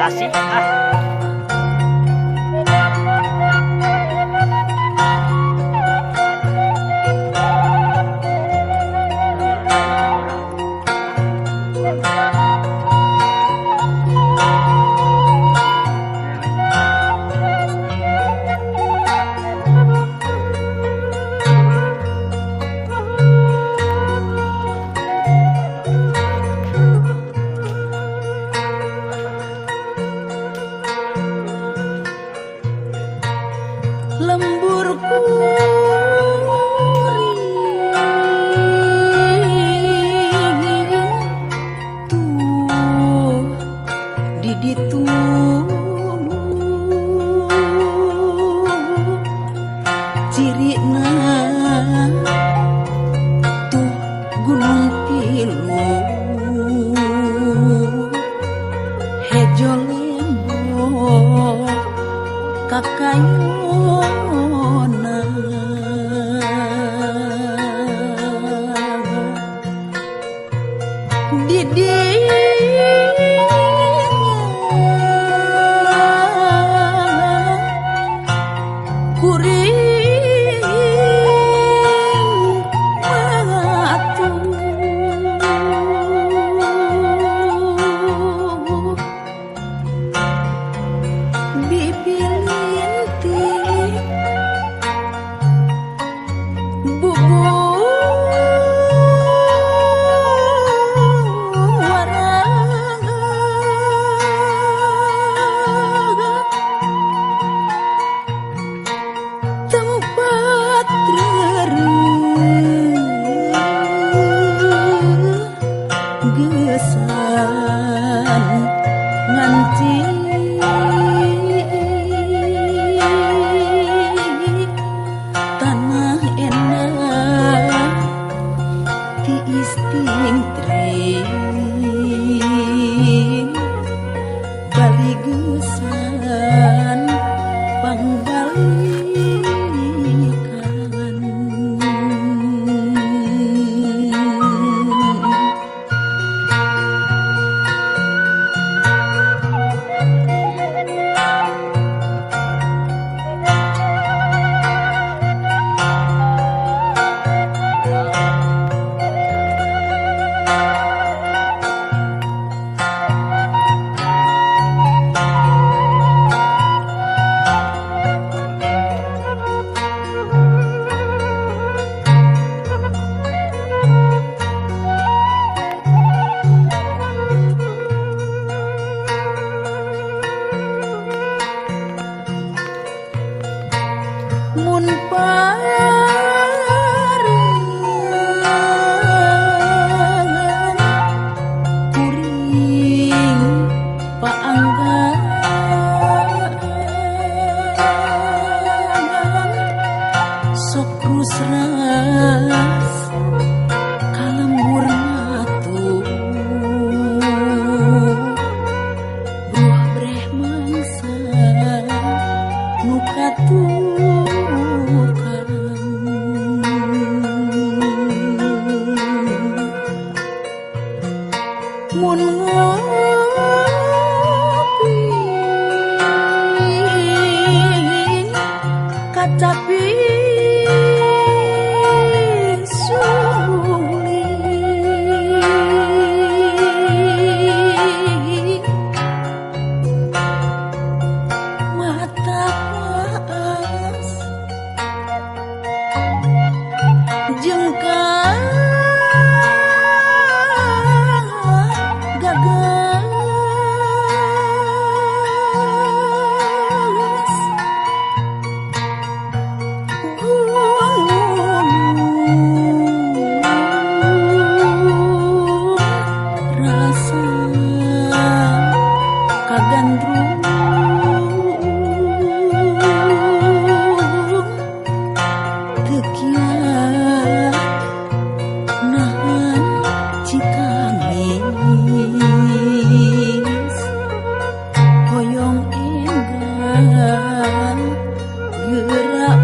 kasih. Lembur tuh di ditu cirina tuh gunung pilu hejo lembor kakayona kuring batu bibilintik tempat gesan nganti tanah enak ti isting trin bali gesan pangbalikan mun parengan kuring paanggan sok rusras kalembur matu bruh breh mangsa nukatu mun ngopi kacapi suling mata paas jengkal gagas rasa kagandrung tekiat nahan cikamis hoyong enggan gerak